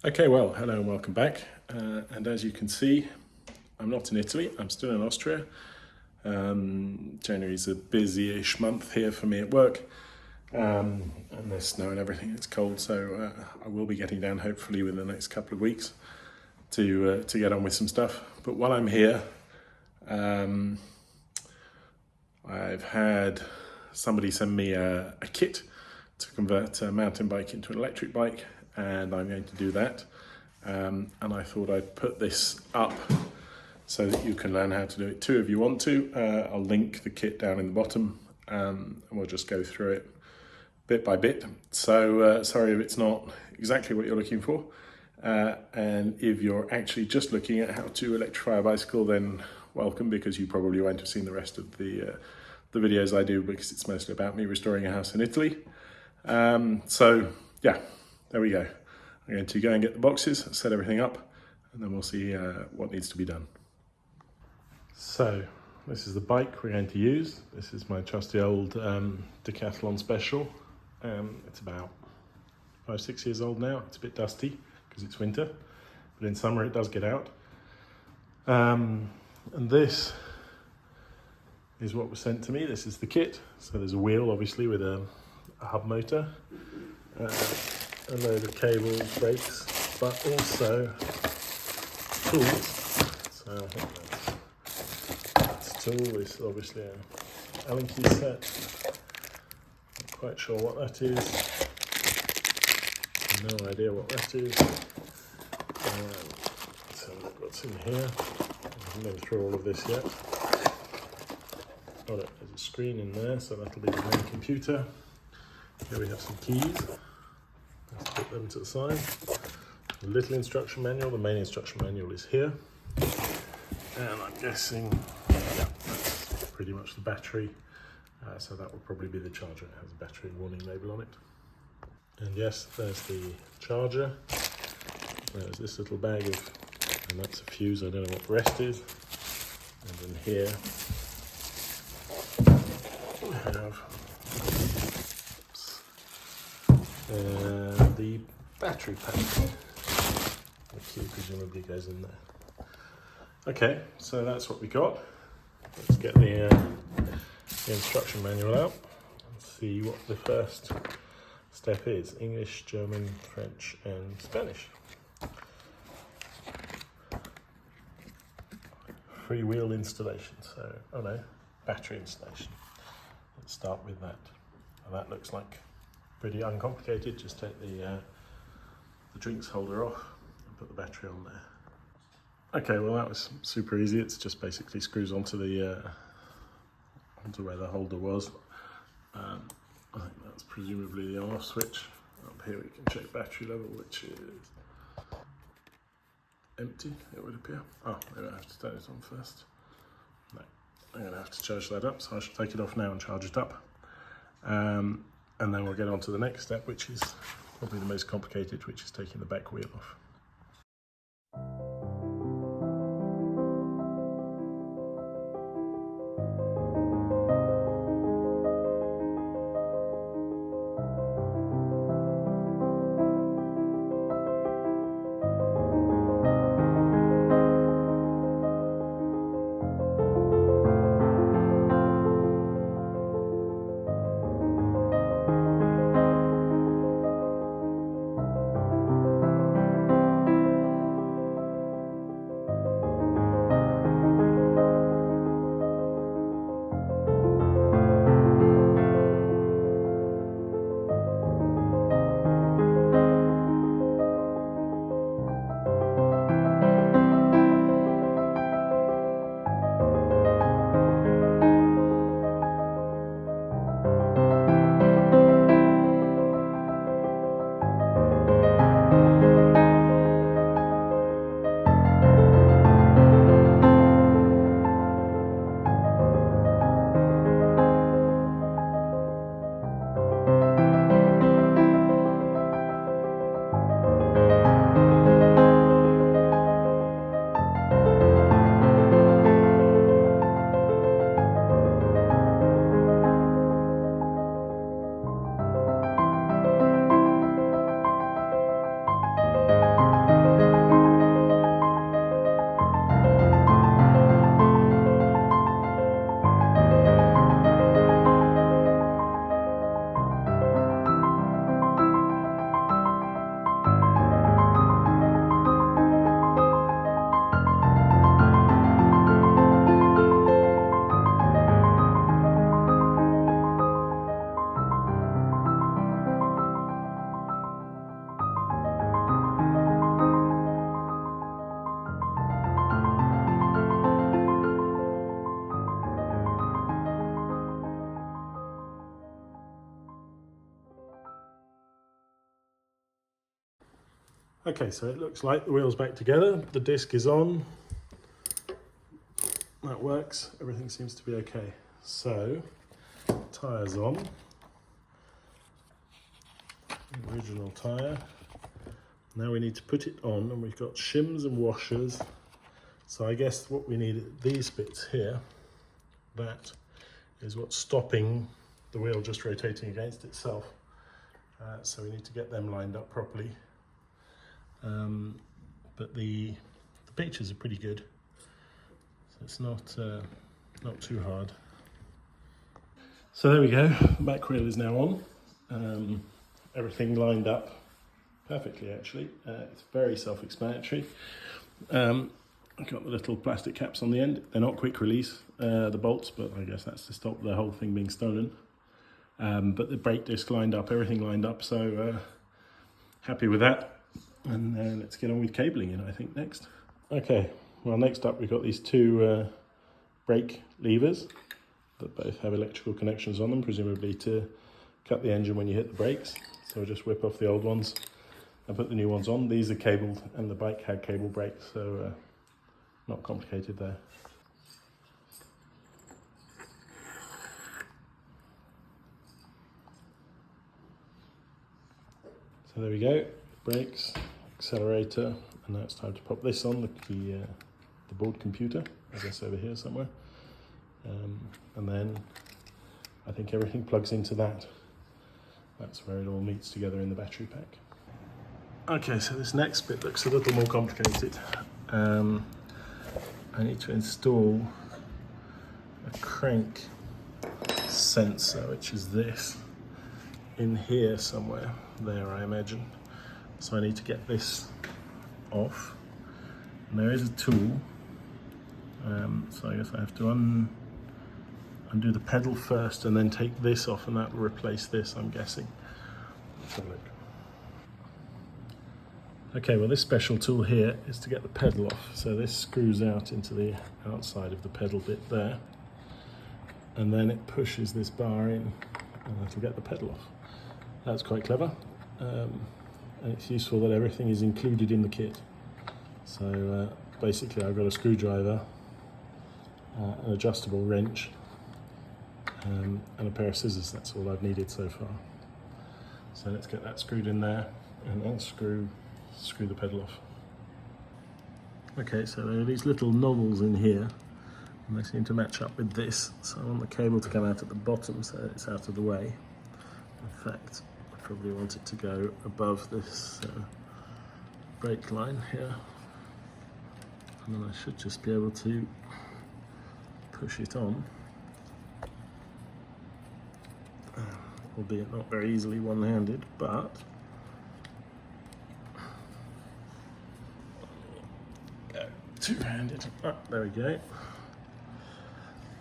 Okay, well, hello and welcome back. And as you can see, I'm not in Italy, I'm still in Austria. January is a busy-ish month here for me at work. And there's snow and everything, it's cold, so I will be getting down hopefully within the next couple of weeks to get on with some stuff. But while I'm here, I've had somebody send me a kit to convert a mountain bike into an electric bike, and I'm going to do that. And I thought I'd put this up so that you can learn how to do it too if you want to. I'll link the kit down in the bottom, and we'll just go through it bit by bit. So sorry if it's not exactly what you're looking for. And if you're actually just looking at how to electrify a bicycle, then welcome, because you probably won't have seen the rest of the videos I do, because it's mostly about me restoring a house in Italy. So yeah, there we go. I'm going to go and get the boxes, set everything up, and then we'll see what needs to be done. So this is the bike we're going to use. This is my trusty old Decathlon Special. It's about 5-6 years old now. It's a bit dusty because it's winter, but in summer it does get out. And this is what was sent to me. This is the kit. So there's a wheel, obviously, with a hub motor, a load of cables, brakes, but also tools. So I think that's a tool. This is obviously an Allen key set. Not quite sure what that is. No idea what that is. So look what's in here. I haven't been through all of this yet. Oh, look, there's a screen in there, so that'll be the main computer. Here we have some keys. Let's put them to the side. A little instruction manual. The main instruction manual is here. And I'm guessing, yeah, that's pretty much the battery. So that will probably be the charger. It has a battery warning label on it. And yes, there's the charger. There's this little bag of, and that's a fuse. I don't know what the rest is. And in here we have the battery pack, which presumably goes in there. Okay, so that's what we got. Let's get the instruction manual out and see what the first step is. English, German, French and Spanish. Freewheel installation, so, oh no, battery installation. Let's start with that. And that looks like pretty uncomplicated. Just take the drinks holder off and put the battery on there. Okay, well that was super easy. It's just basically screws onto the onto where the holder was. I think that's presumably the on-off switch. Up here we can check battery level, which is empty, it would appear. Oh, maybe I have to turn it on first. No, I'm going to have to charge that up, so I should take it off now and charge it up. And then we'll get on to the next step, which is probably the most complicated, which is taking the back wheel off. Okay, so it looks like the wheel's back together, the disc is on, that works, everything seems to be okay. So, tyres on, the original tyre. Now we need to put it on, and we've got shims and washers. So I guess what we need, these bits here, that is what's stopping the wheel just rotating against itself. So we need to get them lined up properly. But the pictures are pretty good, so it's not too hard. So there we go, the back wheel is now on. Everything lined up perfectly actually. It's very self-explanatory. I've got the little plastic caps on the end. They're not quick release, the bolts, but I guess that's to stop the whole thing being stolen. But the brake disc lined up, everything lined up, so happy with that. And let's get on with cabling in, I think, next. Okay, well, next up we've got these two brake levers that both have electrical connections on them, presumably to cut the engine when you hit the brakes. So we'll just whip off the old ones and put the new ones on. These are cabled, and the bike had cable brakes, so not complicated there. So there we go, brakes, accelerator, and now it's time to pop this on, the board computer, I guess over here somewhere. And then I think everything plugs into that. That's where it all meets together in the battery pack. Okay, so this next bit looks a little more complicated. I need to install a crank sensor, which is this, in here somewhere, there I imagine. So I need to get this off. And there is a tool, so I guess I have to undo the pedal first and then take this off, and that will replace this, I'm guessing. Let's have a look. Okay, well, this special tool here is to get the pedal off. So this screws out into the outside of the pedal bit there, and then it pushes this bar in, and that'll get the pedal off. That's quite clever, and it's useful that everything is included in the kit. So basically I've got a screwdriver, an adjustable wrench, and a pair of scissors. That's all I've needed so far. So let's get that screwed in there and unscrew the pedal off. Okay, so there are these little nozzles in here, and they seem to match up with this. So I want the cable to come out at the bottom so it's out of the way. In fact, I probably want it to go above this brake line here. And then I should just be able to push it on. Albeit not very easily one-handed, but two-handed. Oh, there we go.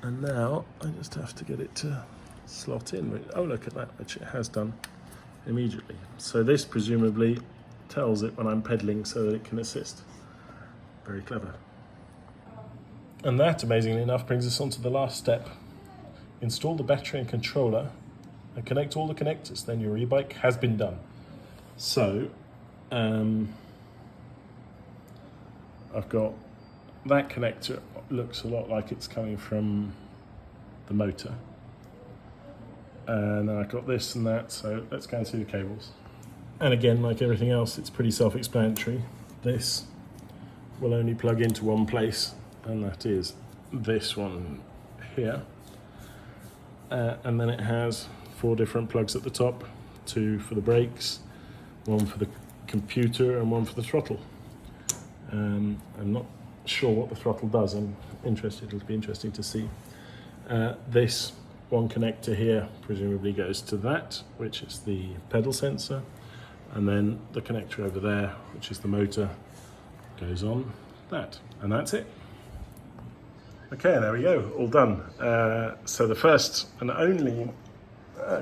And now I just have to get it to slot in. Oh, look at that, which it has done immediately. So this presumably tells it when I'm pedaling so that it can assist. Very clever. And that, amazingly enough, brings us on to the last step. Install the battery and controller and connect all the connectors, then your e-bike has been done. So, I've got that connector, looks a lot like it's coming from the motor. And then I've got this and that, so let's go and see the cables. And again, like everything else, it's pretty self-explanatory. This will only plug into one place, and that is this one here. And then it has 4 different plugs at the top, 2 for the brakes, 1 for the computer and 1 for the throttle. I'm not sure what the throttle does. I'm interested, it'll be interesting to see. This one connector here presumably goes to that, which is the pedal sensor, and then the connector over there, which is the motor, goes on that, and that's it. Okay, there we go, all done. So the first and only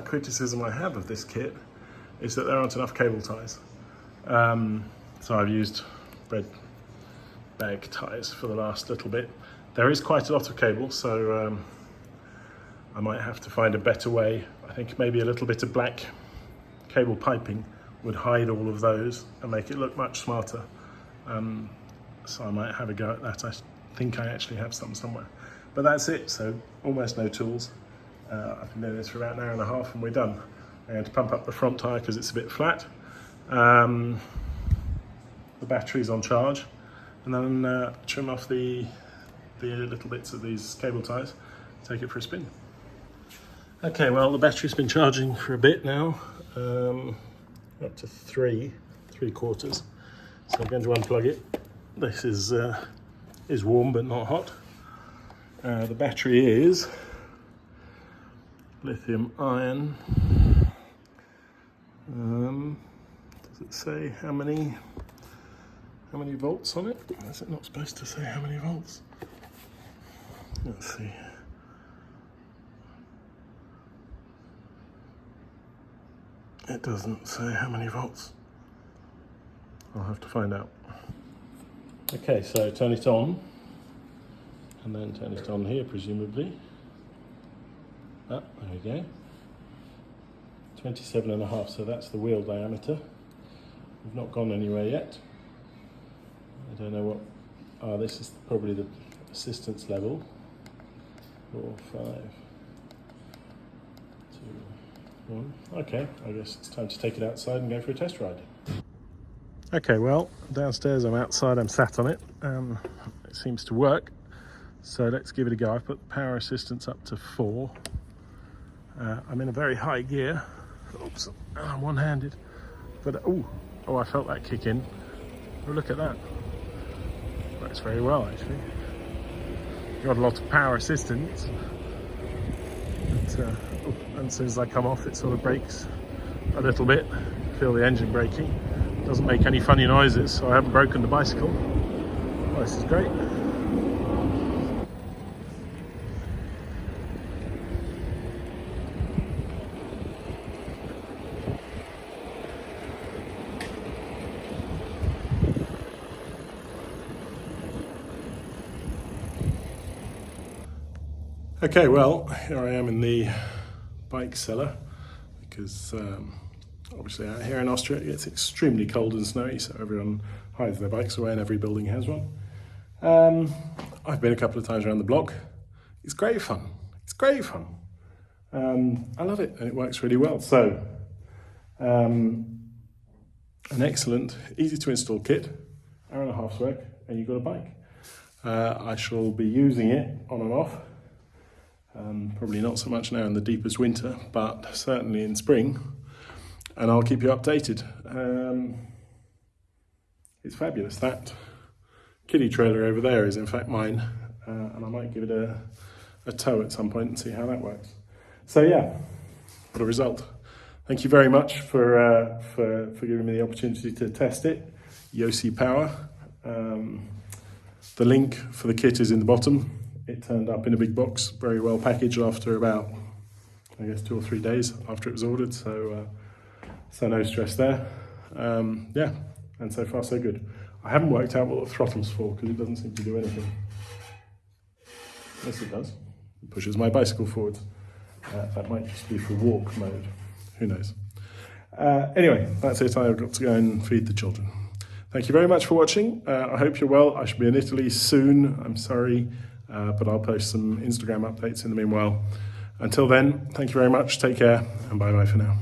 criticism I have of this kit is that there aren't enough cable ties. So I've used bread bag ties for the last little bit. There is quite a lot of cable, so I might have to find a better way. I think maybe a little bit of black cable piping would hide all of those and make it look much smarter. So I might have a go at that. I think I actually have some somewhere. But that's it, so almost no tools. I've been doing this for about an hour and a half and we're done. I'm going to pump up the front tyre because it's a bit flat. The battery's on charge, and then trim off the little bits of these cable ties, take it for a spin. Okay, well, the battery's been charging for a bit now, up to 3/4. So I'm going to unplug it. This is warm but not hot. The battery is lithium ion. Does it say how many volts on it? Is it not supposed to say how many volts? Let's see. It doesn't say how many volts. I'll have to find out. Okay, so turn it on, and then turn it on here, presumably. Ah, there we go. 27.5, so that's the wheel diameter. We've not gone anywhere yet. I don't know what, this is probably the assistance level. 4, 5, 2, 1. Okay, I guess it's time to take it outside and go for a test ride. Okay, well, downstairs I'm outside, I'm sat on it. It seems to work. So let's give it a go. I've put the power assistance up to 4. I'm in a very high gear. Oops, I'm one-handed. But, oh, I felt that kick in. Oh, look at that. Works very well, actually. Got a lot of power assistance. But, and as soon as I come off, it sort of brakes a little bit. Feel the engine braking. Doesn't make any funny noises, so I haven't broken the bicycle. Well, this is great. Okay, well, here I am in the bike cellar because obviously out here in Austria it gets extremely cold and snowy, so everyone hides their bikes away and every building has one. I've been a couple of times around the block. It's great fun. It's great fun. I love it and it works really well. So, an excellent, easy to install kit, hour and a half's work, and you've got a bike. I shall be using it on and off. Probably not so much now in the deepest winter, but certainly in spring, and I'll keep you updated. It's fabulous. That kiddie trailer over there is in fact mine, and I might give it a tow at some point and see how that works. So yeah, what a result. Thank you very much for giving me the opportunity to test it. Yose Power. The link for the kit is in the bottom. It turned up in a big box, very well packaged after about, I guess, 2 or 3 days after it was ordered, so no stress there. Yeah, and so far so good. I haven't worked out what the throttle's for because it doesn't seem to do anything. Yes, it does. It pushes my bicycle forwards. That might just be for walk mode. Who knows? Anyway, that's it. I've got to go and feed the children. Thank you very much for watching. I hope you're well. I should be in Italy soon. I'm sorry. But I'll post some Instagram updates in the meanwhile. Until then, thank you very much, take care, and bye-bye for now.